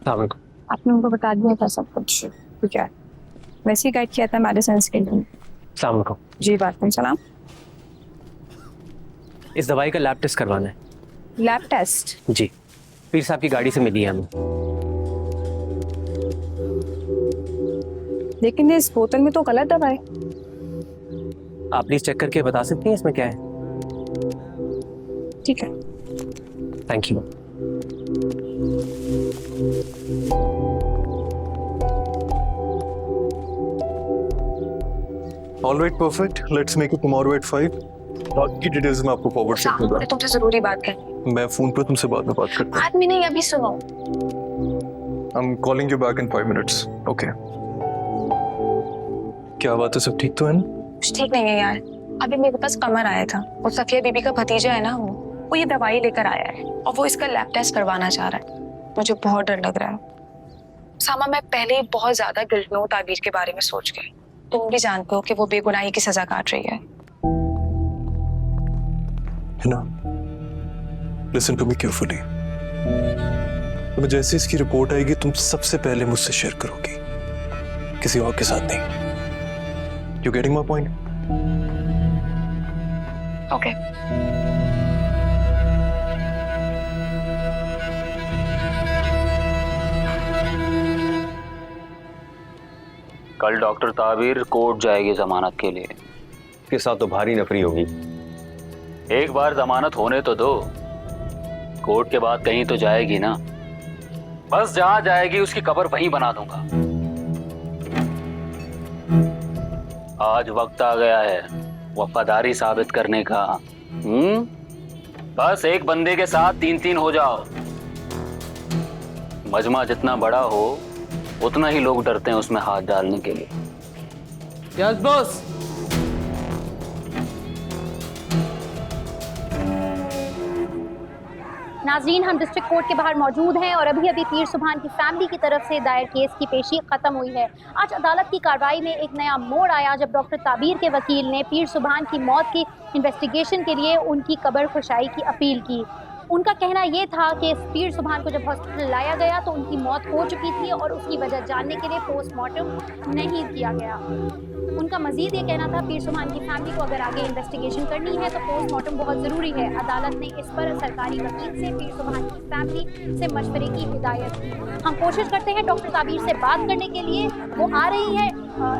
आपने उनको बता दिया था सब कुछ, ठीक है? वैसे ही गाइड किया था मेडिसिन के लिए। जी वालेकुम सलाम। इस दवाई का लैब टेस्ट करवाना है। Lab test? जी, पीर साहब की गाड़ी से मिली है हमें। लेकिन इस बोतल में तो गलत दवा है। आप प्लीज चेक करके बता सकती हैं इसमें क्या है? ठीक है। Thank you. All right, perfect. Let's make it tomorrow at 5. बाकी डिटेल्स मैं आपको फॉरवर्ड कर दूंगा। तुमसे जरूरी बात करनी। मैं फोन पे तुमसे बाद में बात करता हूँ। आदमी नहीं, अभी सुनो। I'm calling you back in 5 minutes. Okay. क्या बात है, सब ठीक तो है ना? कुछ ठीक नहीं है यार। अभी मेरे पास कमर आया था, वो सफिया बीबी का भतीजा है ना, वो ये दवाई लेकर आया है और वो इसका लैब टेस्ट करवाना चाह रहा है। मुझे बहुत डर लग रहा है सामा। मैं पहले ही बहुत ज्यादा गिल्ट में हूँ ताबीर के बारे में सोच के। तुम भी जानते हो कि वो बेगुनाही की सजा काट रही है। Hina, listen to me carefully. तुम्हें जैसे इसकी रिपोर्ट आएगी तुम सबसे पहले मुझसे शेयर करोगी, किसी और के साथ नहीं। You getting my point? Okay. कल डॉक्टर ताबीर कोर्ट जाएगी जमानत के लिए। के साथ तो भारी नफरी होगी। एक बार जमानत होने तो दो, कोर्ट के बाद कहीं तो जाएगी ना। बस जहां जाएगी उसकी कब्र वहीं बना दूंगा। आज वक्त आ गया है वफादारी साबित करने का। बस एक बंदे के साथ 3-3 हो जाओ। मजमा जितना बड़ा हो उतना ही लोग डरते हैं उसमें हाथ डालने के लिए। Yes boss. नाजरीन, हम डिस्ट्रिक्ट कोर्ट के बाहर मौजूद हैं और अभी पीर सुभान की फैमिली की तरफ से दायर केस की पेशी खत्म हुई है। आज अदालत की कार्रवाई में एक नया मोड़ आया जब डॉक्टर ताबीर के वकील ने पीर सुभान की मौत की इन्वेस्टिगेशन के लिए उनकी कब्र खुशाई की अपील की। उनका कहना यह था कि पीर सुभान को जब हॉस्पिटल लाया गया तो उनकी मौत हो चुकी थी और उसकी वजह जानने के लिए पोस्टमार्टम नहीं किया गया। उनका मजीद ये कहना था पीर सुभान की फैमिली को अगर आगे इन्वेस्टिगेशन करनी है तो पोस्टमार्टम बहुत ज़रूरी है। अदालत ने इस पर सरकारी वकील से पीर सुभान की फैमिली से मशवरे की हिदायत की। हम कोशिश करते हैं डॉक्टर ताबीर से बात करने के लिए, वो आ रही है।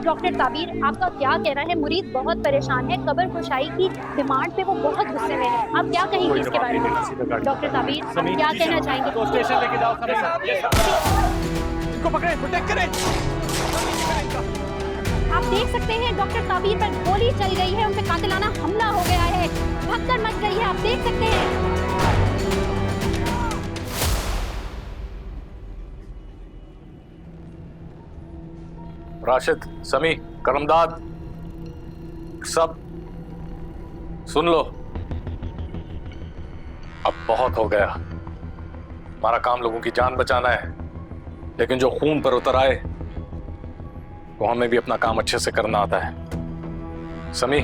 डॉक्टर ताबीर, आपका क्या कहना है? मुरीद बहुत परेशान है, कब्र खुशाई की डिमांड पे वो बहुत गुस्से में है। आप क्या कहेंगे इसके बारे में? डॉक्टर ताबीर, आप क्या कहना चाहेंगे? तो स्टेशन लेके जाओ, इनको पकड़े, प्रोटेक्ट करें। आप देख सकते हैं डॉक्टर ताबीर पर गोली चल गई है, उन पे कातिलाना हमला हो गया है, भगदड़ मच गई है, आप देख सकते हैं। राशिद, समी, करमदाद, सब सुन लो। अब बहुत हो गया। हमारा काम लोगों की जान बचाना है, लेकिन जो खून पर उतर आए वो हमें भी अपना काम अच्छे से करना आता है। समी।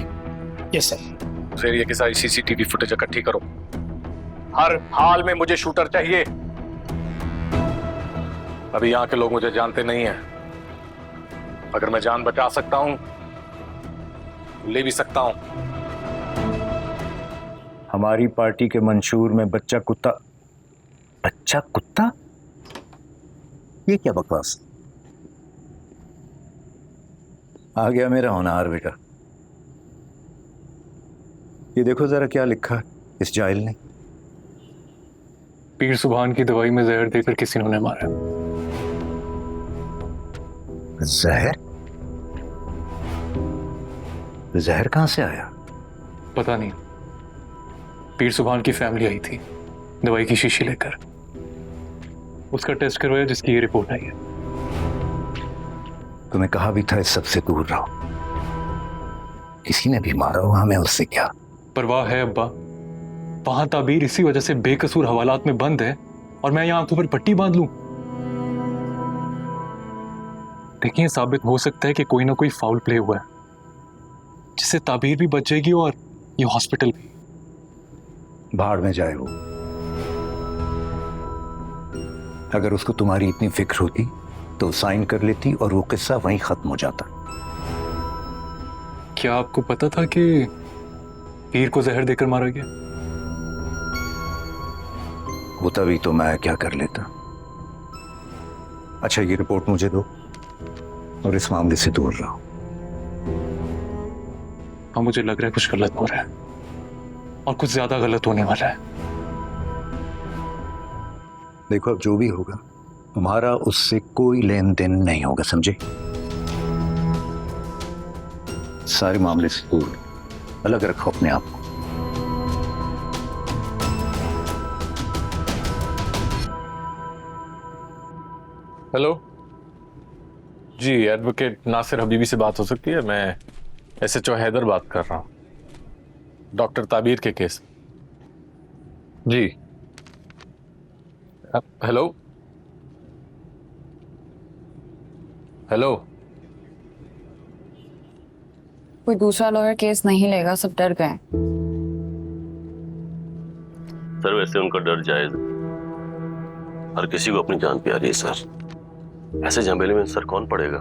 Yes sir. फिर ये की सारी सीसीटीवी फुटेज इकट्ठी करो। हर हाल में मुझे शूटर चाहिए। अभी यहाँ के लोग मुझे जानते नहीं हैं। अगर मैं जान बचा सकता हूं, ले भी सकता हूं। हमारी पार्टी के मंशूर में बच्चा कुत्ता। बच्चा कुत्ता? ये क्या बकवास? आ गया मेरा होनहार बेटा। ये देखो जरा क्या लिखा है इस जाहिल ने। पीर सुभान की दवाई में जहर देकर किसी ने उन्हें मारा। जहर? जहर कहां से आया? पता नहीं। पीर सुभान की फैमिली आई थी दवाई की शीशी लेकर। उसका टेस्ट करवाया जिसकी ये रिपोर्ट आई है। तुम्हें कहा भी था इस सबसे दूर रहो। किसी ने भी मारा हो हमें, उससे क्या परवाह है अब्बा? वहां ताबीर इसी वजह से बेकसूर हवालात में बंद है और मैं यहाँ आंखों पर पट्टी बांध लूं? देखिए, साबित हो सकता है कि कोई ना कोई फाउल प्ले हुआ है जिससे ताबीर भी बच जाएगी और ये हॉस्पिटल भी। भाड़ में जाए वो। अगर उसको तुम्हारी इतनी फिक्र होती तो साइन कर लेती और वो किस्सा वहीं खत्म हो जाता। क्या आपको पता था कि पीर को जहर देकर मारा गया? होता भी तो मैं क्या कर लेता। अच्छा, ये रिपोर्ट मुझे दो और इस मामले से दूर रहो। हाँ, मुझे लग रहा है कुछ गलत हो रहा है और कुछ ज्यादा गलत होने वाला है। देखो, अब जो भी होगा तुम्हारा उससे कोई लेन देन नहीं होगा, समझे? सारे मामले से दूर अलग रखो अपने आप को। हेलो जी, एडवोकेट नासिर हबीबी से बात हो सकती है? मैं SHO हैदर बात कर रहा हूँ, डॉक्टर ताबीर के केस। जी हेलो हेलो। कोई दूसरा लॉयर केस नहीं लेगा, सब डर गए। सर वैसे उनका डर जायज, हर किसी को अपनी जान प्यारी है सर। ऐसे झमेले में सर कौन पड़ेगा?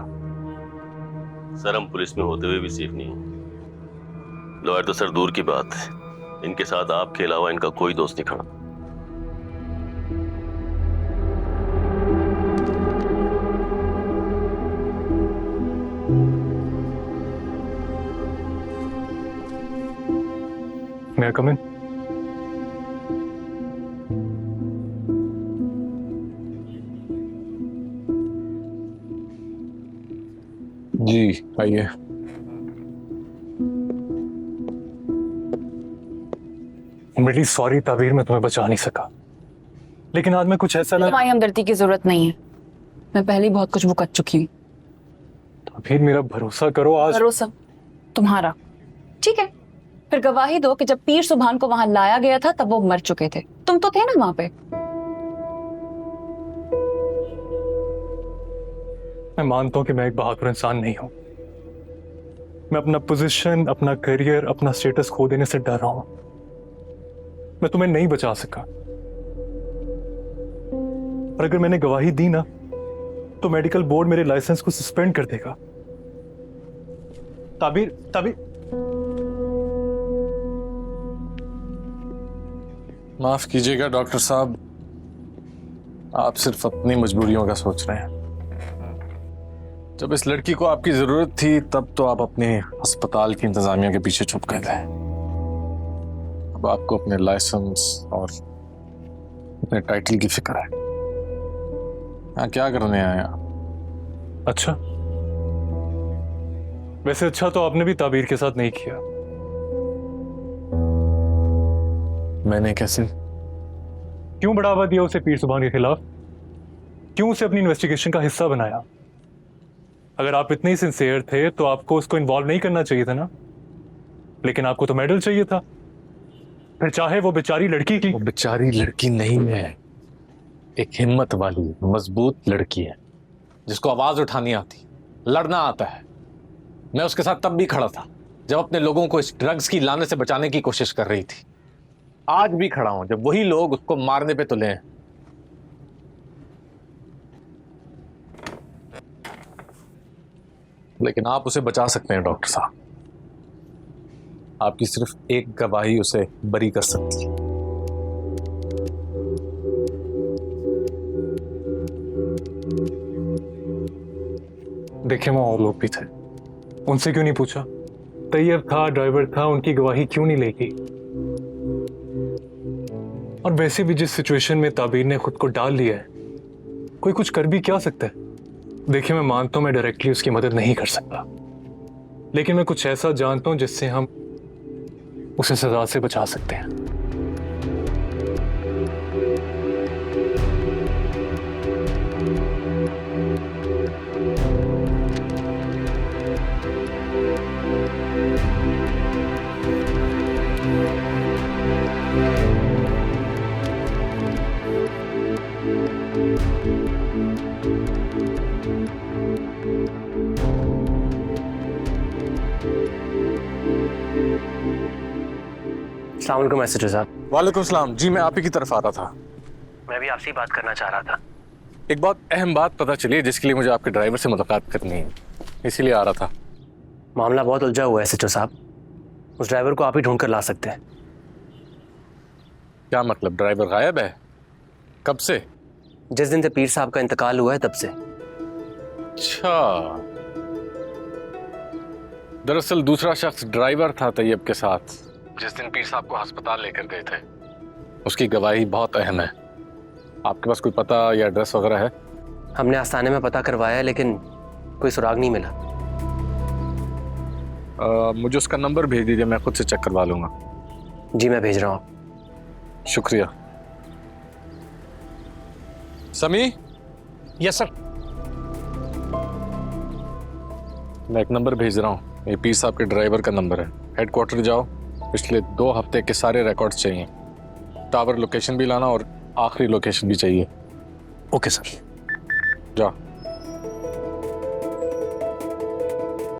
सर हम पुलिस में होते हुए भी सेफ नहीं हैं। लॉयर तो सर दूर की बात है, इनके साथ आपके अलावा इनका कोई दोस्त नहीं खड़ा। May I come in? जी आइए। रियली सॉरी ताबीर, मैं तुम्हें बचा नहीं सका, लेकिन आज मैं कुछ ऐसा लगा। तुम्हारी हमदर्दी की जरूरत नहीं है, मैं पहले ही बहुत कुछ भुगत चुकी हूँ। ताबीर मेरा भरोसा करो। आज भरोसा तुम्हारा ठीक है, फिर गवाही दो कि जब पीर सुभान को वहां लाया गया था तब वो मर चुके थे। तुम तो थे ना वहां पे। मैं मानता हूं कि मैं एक बहादुर इंसान नहीं हूं। मैं अपना पोजीशन, अपना करियर, अपना स्टेटस खो देने से डर रहा हूं। मैं तुम्हें नहीं बचा सका, और अगर मैंने गवाही दी ना तो मेडिकल बोर्ड मेरे लाइसेंस को सस्पेंड कर देगा। ताबीर ताबीर माफ कीजिएगा डॉक्टर साहब, आप सिर्फ अपनी मजबूरियों का सोच रहे हैं। जब इस लड़की को आपकी जरूरत थी तब तो आप अपने अस्पताल की इंतजामिया के पीछे छुप गए थे। अब आपको अपने लाइसेंस और अपने टाइटल की फिक्र है। यहाँ क्या करने आए आप? अच्छा, वैसे अच्छा तो आपने भी ताबीर के साथ नहीं किया। मैंने कैसे? क्यों बढ़ावा दिया उसे पीर सुभान के खिलाफ? क्यों उसे अपनी इन्वेस्टिगेशन का हिस्सा बनाया? अगर आप इतने ही सिंसियर थे तो आपको उसको इन्वॉल्व नहीं करना चाहिए था ना, लेकिन आपको तो मेडल चाहिए था। फिर चाहे वो बेचारी लड़की की। वो बेचारी लड़की नहीं है, एक हिम्मत वाली मजबूत लड़की है जिसको आवाज उठानी आती, लड़ना आता है। मैं उसके साथ तब भी खड़ा था जब अपने लोगों को इस ड्रग्स की लाने से बचाने की कोशिश कर रही थी। आज भी खड़ा हूं जब वही लोग उसको मारने पे तुले हैं। लेकिन आप उसे बचा सकते हैं डॉक्टर साहब। आपकी सिर्फ एक गवाही उसे बरी कर सकती है। देखिए, वहां और लोग भी थे, उनसे क्यों नहीं पूछा? तैयब था, ड्राइवर था, उनकी गवाही क्यों नहीं लेगी? और वैसे भी जिस सिचुएशन में ताबीर ने खुद को डाल लिया है, कोई कुछ कर भी क्या सकता है? देखिए, मैं मानता हूं मैं डायरेक्टली उसकी मदद नहीं कर सकता, लेकिन मैं कुछ ऐसा जानता हूं जिससे हम उसे सजा से बचा सकते हैं। अस्सलाम वालेकुम मैसेजर साहब। वालेकुम सलाम। जी मैं आप ही की तरफ आ रहा था। मैं भी आपसे ही बात करना चाह रहा था। एक बहुत अहम बात पता चली है जिसके लिए मुझे आपके ड्राइवर से मुलाकात करनी है, इसीलिए आ रहा था। मामला बहुत उलझा हुआ है SHO साहब, उस ड्राइवर को आप ही ढूंढ कर ला सकते हैं। क्या मतलब, ड्राइवर गायब है? कब से? जिस दिन से पीर साहब का इंतकाल हुआ है तब से। अच्छा, दरअसल दूसरा शख्स ड्राइवर था तैयब के साथ जिस दिन पीर साहब को अस्पताल लेकर गए थे। उसकी गवाही बहुत अहम है। आपके पास कोई पता या एड्रेस वगैरह है? हमने आस्थाने में पता करवाया है लेकिन कोई सुराग नहीं मिला। मुझे उसका नंबर भेज दीजिए, मैं खुद से चेक करवा लूंगा। जी मैं भेज रहा हूँ। शुक्रिया। समी। Yes sir. मैं एक नंबर भेज रहा हूँ, ये पीर साहब के ड्राइवर का नंबर है। हेडक्वार्टर जाओ, पिछले 2 हफ्ते के सारे रिकॉर्ड्स चाहिए। टावर लोकेशन भी लाना और आखिरी लोकेशन भी चाहिए। Okay sir. जाओ।